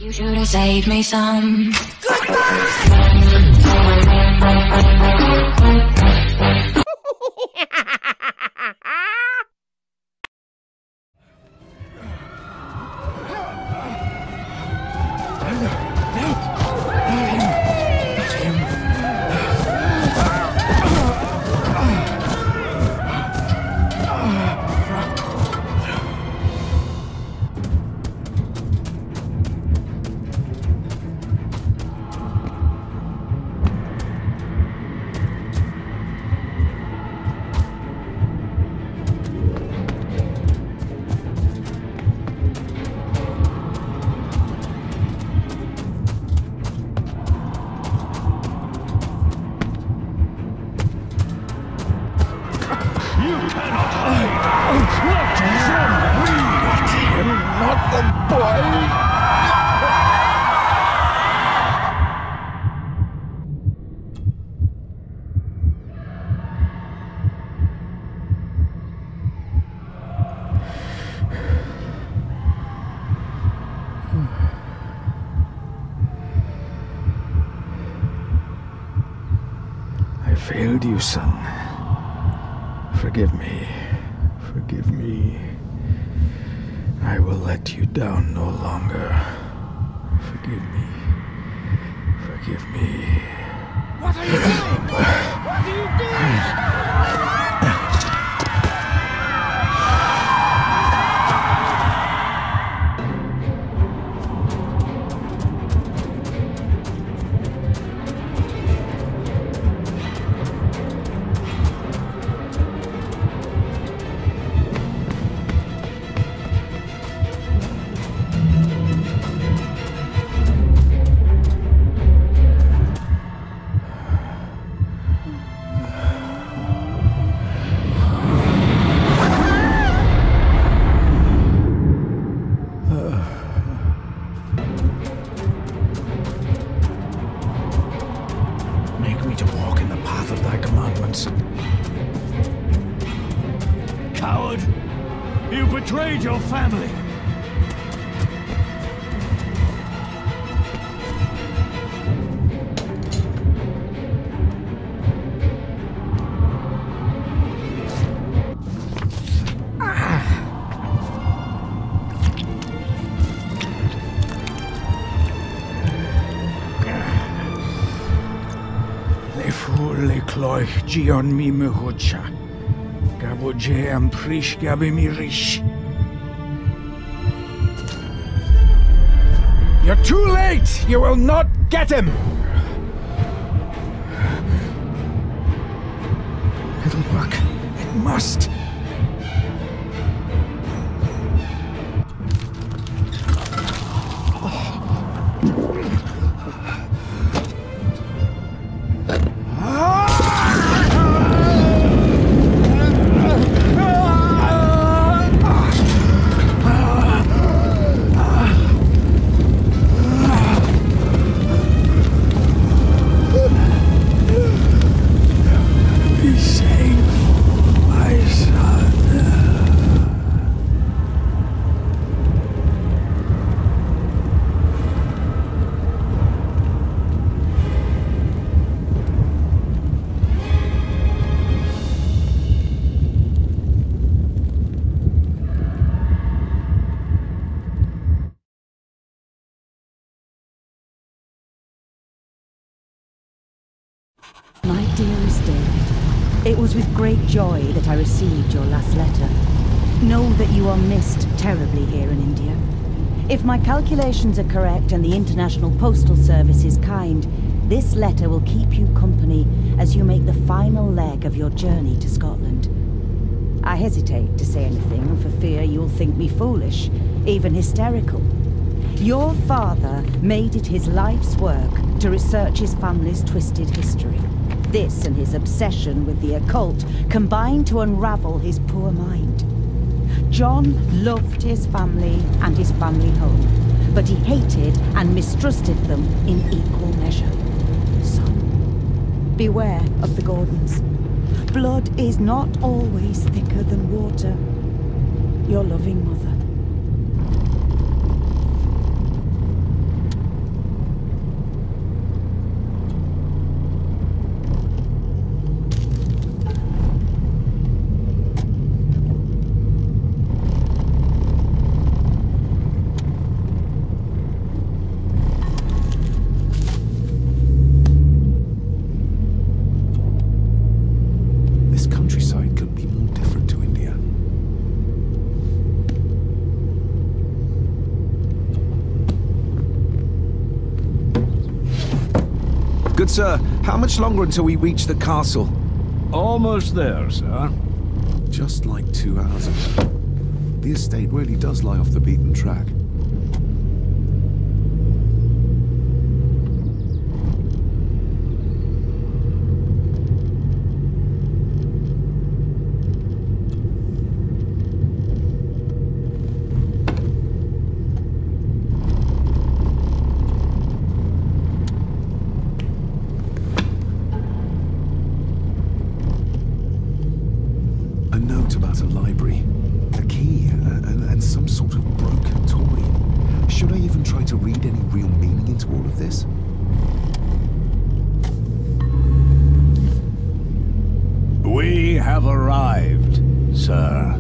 You should have saved me some. I failed you, son. Forgive me. Forgive me. I will let you down no longer. Forgive me. Forgive me. What are you doing? What are you doing? Coward! You betrayed your family! Le cloich gion mi mehucha. Gaboje am prish gabi mi rish. You're too late! You will not get him! It'll work. It must. My dearest David, it was with great joy that I received your last letter. Know that you are missed terribly here in India. If my calculations are correct and the International Postal Service is kind, this letter will keep you company as you make the final leg of your journey to Scotland. I hesitate to say anything for fear you'll think me foolish, even hysterical. Your father made it his life's work to research his family's twisted history. This and his obsession with the occult combined to unravel his poor mind. John loved his family and his family home, but he hated and mistrusted them in equal measure. Son, beware of the Gordons. Blood is not always thicker than water. Your loving mother. sir, how much longer until we reach the castle? Almost there, sir. Just like 2 hours ago. The estate really does lie off the beaten track. A note about a library, a key, and some sort of broken toy. Should I even try to read any real meaning into all of this? We have arrived, sir.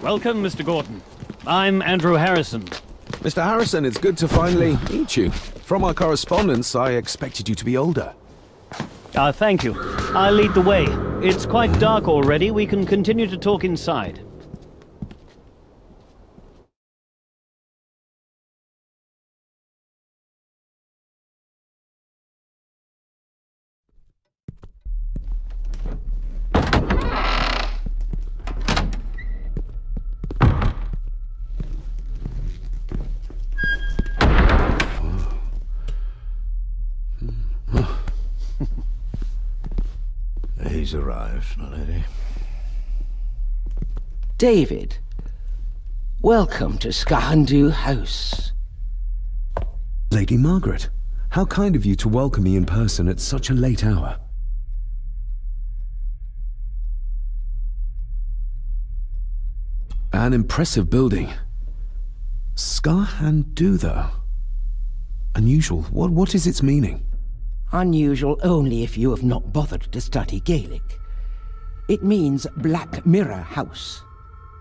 Welcome, Mr. Gordon. I'm Andrew Harrison. Mr. Harrison, it's good to finally meet you. From our correspondence, I expected you to be older. Thank you. I'll lead the way. It's quite dark already. We can continue to talk inside. He's arrived, my lady. David, welcome to Skahandu House. Lady Margaret, how kind of you to welcome me in person at such a late hour. An impressive building. Skahandu, though. Unusual. What is its meaning? Unusual only if you have not bothered to study Gaelic. It means Black Mirror House.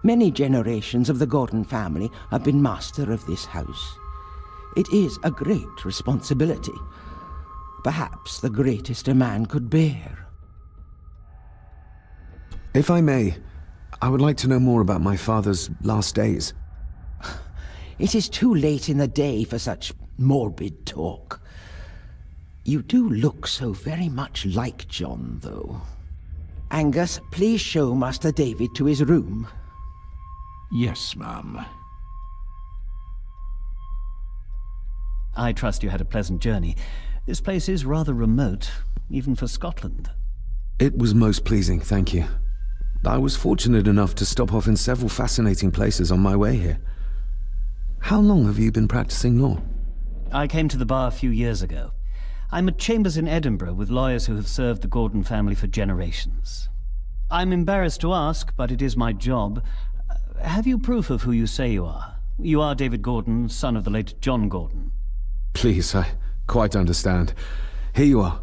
Many generations of the Gordon family have been master of this house. It is a great responsibility. Perhaps the greatest a man could bear. If I may, I would like to know more about my father's last days. It is too late in the day for such morbid talk. You do look so very much like John, though. Angus, please show Master David to his room. Yes, ma'am. I trust you had a pleasant journey. This place is rather remote, even for Scotland. It was most pleasing, thank you. I was fortunate enough to stop off in several fascinating places on my way here. How long have you been practicing law? I came to the bar a few years ago. I'm at chambers in Edinburgh with lawyers who have served the Gordon family for generations. I'm embarrassed to ask, but it is my job. Have you proof of who you say you are? You are David Gordon, son of the late John Gordon. Please, I quite understand. Here you are.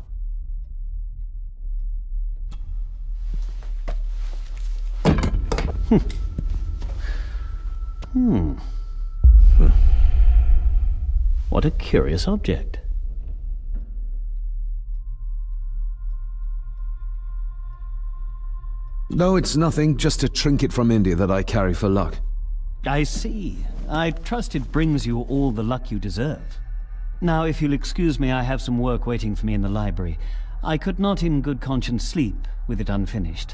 What a curious object. No, it's nothing, just a trinket from India that I carry for luck. I see. I trust it brings you all the luck you deserve. Now, if you'll excuse me, I have some work waiting for me in the library. I could not in good conscience sleep with it unfinished.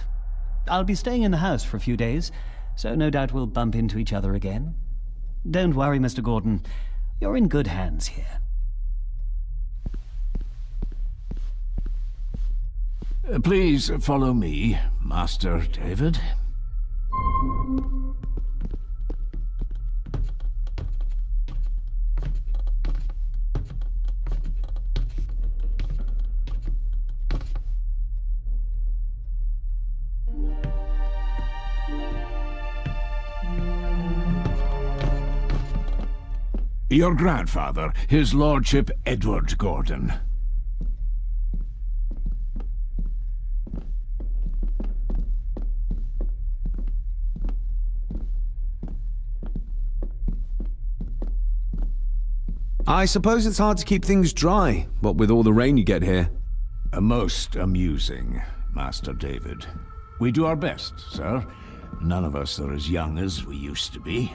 I'll be staying in the house for a few days, so no doubt we'll bump into each other again. Don't worry, Mr. Gordon. You're in good hands here. Please follow me, Master David. Your grandfather, his lordship Edward Gordon. I suppose it's hard to keep things dry, what with all the rain you get here. Most amusing, Master David. We do our best, sir. None of us are as young as we used to be.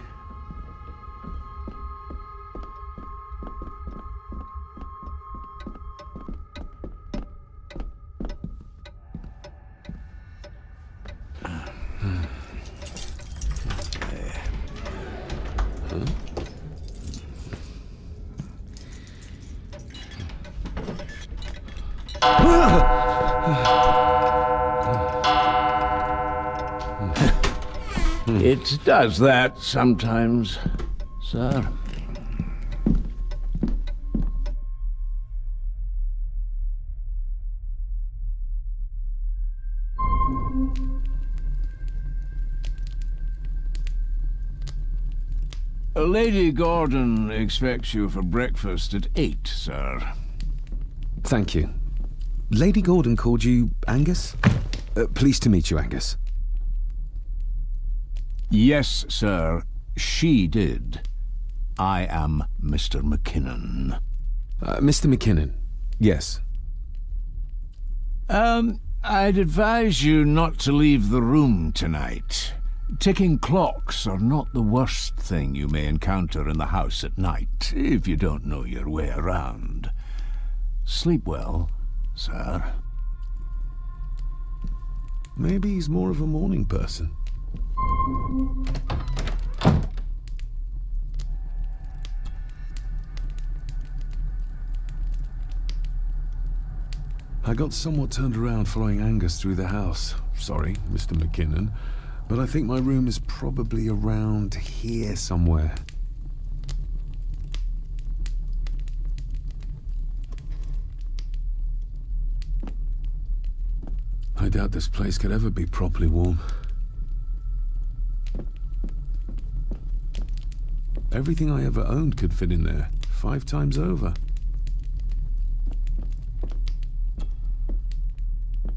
It does that sometimes, sir. Lady Gordon expects you for breakfast at 8, sir. Thank you. Lady Gordon called you Angus? Pleased to meet you, Angus. Yes, sir. She did. I am Mr. McKinnon. Mr. McKinnon. Yes. I'd advise you not to leave the room tonight. Ticking clocks are not the worst thing you may encounter in the house at night, if you don't know your way around. Sleep well, sir. Maybe he's more of a morning person. I got somewhat turned around following Angus through the house. Sorry, Mr. McKinnon, but I think my room is probably around here somewhere. I doubt this place could ever be properly warm. Everything I ever owned could fit in there, 5 times over.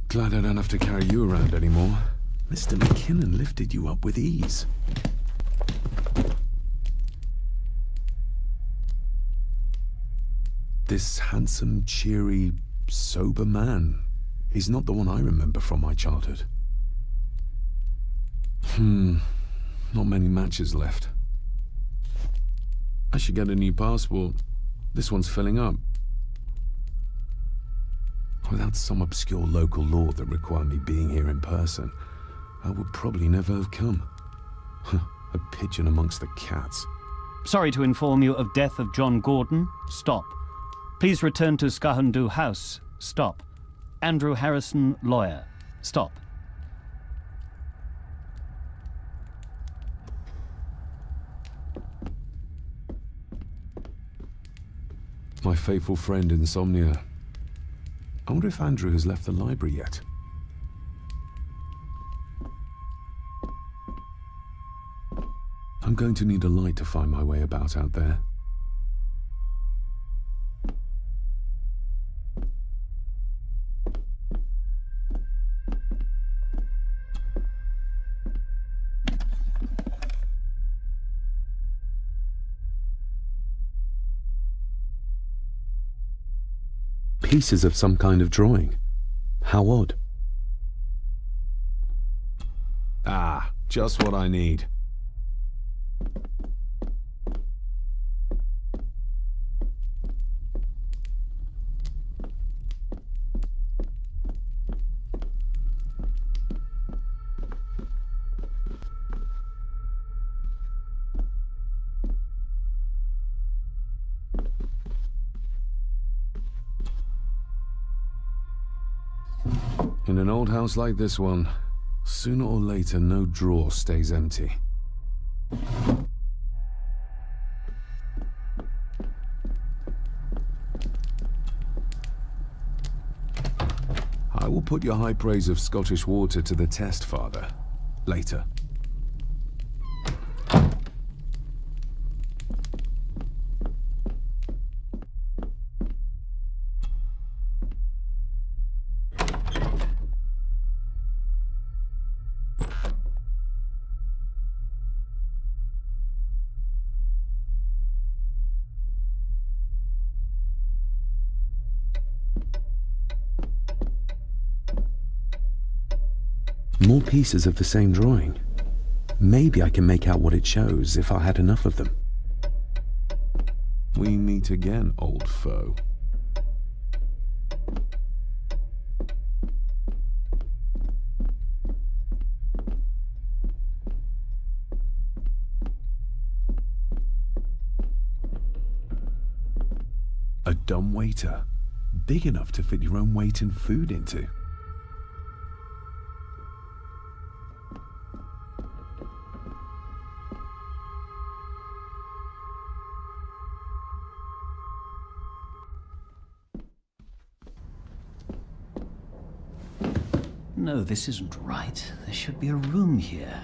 Glad I don't have to carry you around anymore. Mr. McKinnon lifted you up with ease. This handsome, cheery, sober man. He's not the one I remember from my childhood. Not many matches left. I should get a new passport. This one's filling up. Without some obscure local law that required me being here in person, I would probably never have come. A pigeon amongst the cats. Sorry to inform you of death of John Gordon. Stop. Please return to Skahundu House. Stop. Andrew Harrison, lawyer. Stop. My faithful friend Insomnia. I wonder if Andrew has left the library yet. I'm going to need a light to find my way about out there. Pieces of some kind of drawing. How odd. Ah, just what I need. In an old house like this one, sooner or later no drawer stays empty. I will put your high praise of Scottish water to the test, Father. Later. More pieces of the same drawing. Maybe I can make out what it shows if I had enough of them. We meet again, old foe. A dumbwaiter, big enough to fit your own weight in food into. No, this isn't right. There should be a room here.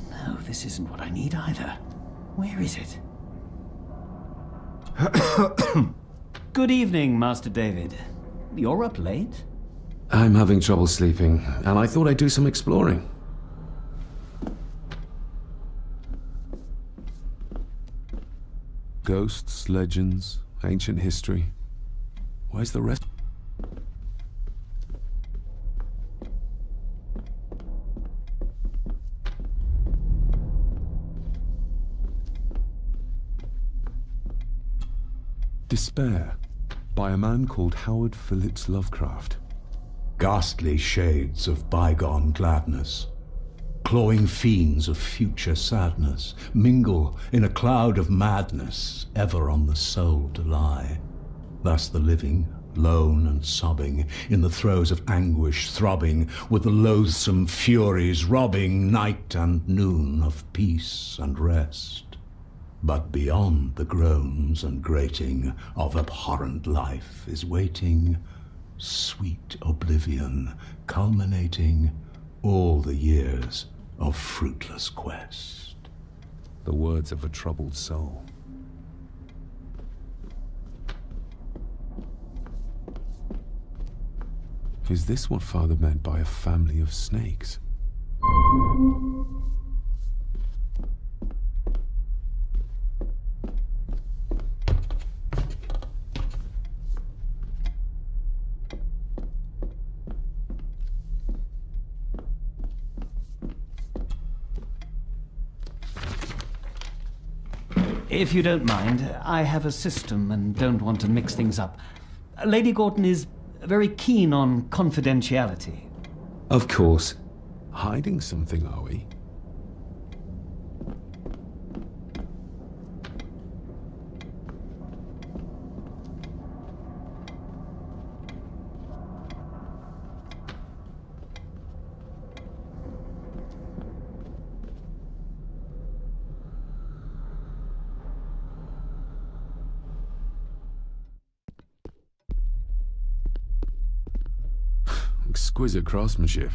No, this isn't what I need either. Where is it? Good evening, Master David. You're up late? I'm having trouble sleeping, and I thought I'd do some exploring. Ghosts, legends, ancient history. Where's the rest? Despair, by a man called Howard Phillips Lovecraft. Ghastly shades of bygone gladness, clawing fiends of future sadness, mingle in a cloud of madness, ever on the soul to lie. Thus the living, lone and sobbing, in the throes of anguish throbbing, with the loathsome furies robbing night and noon of peace and rest. But beyond the groans and grating of abhorrent life is waiting sweet oblivion, culminating all the years of fruitless quest. The words of a troubled soul. Is this what Father meant by a family of snakes? If you don't mind, I have a system and don't want to mix things up. Lady Gordon is very keen on confidentiality. Of course. Hiding something, are we? Exquisite craftsmanship.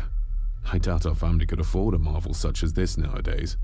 I doubt our family could afford a marvel such as this nowadays.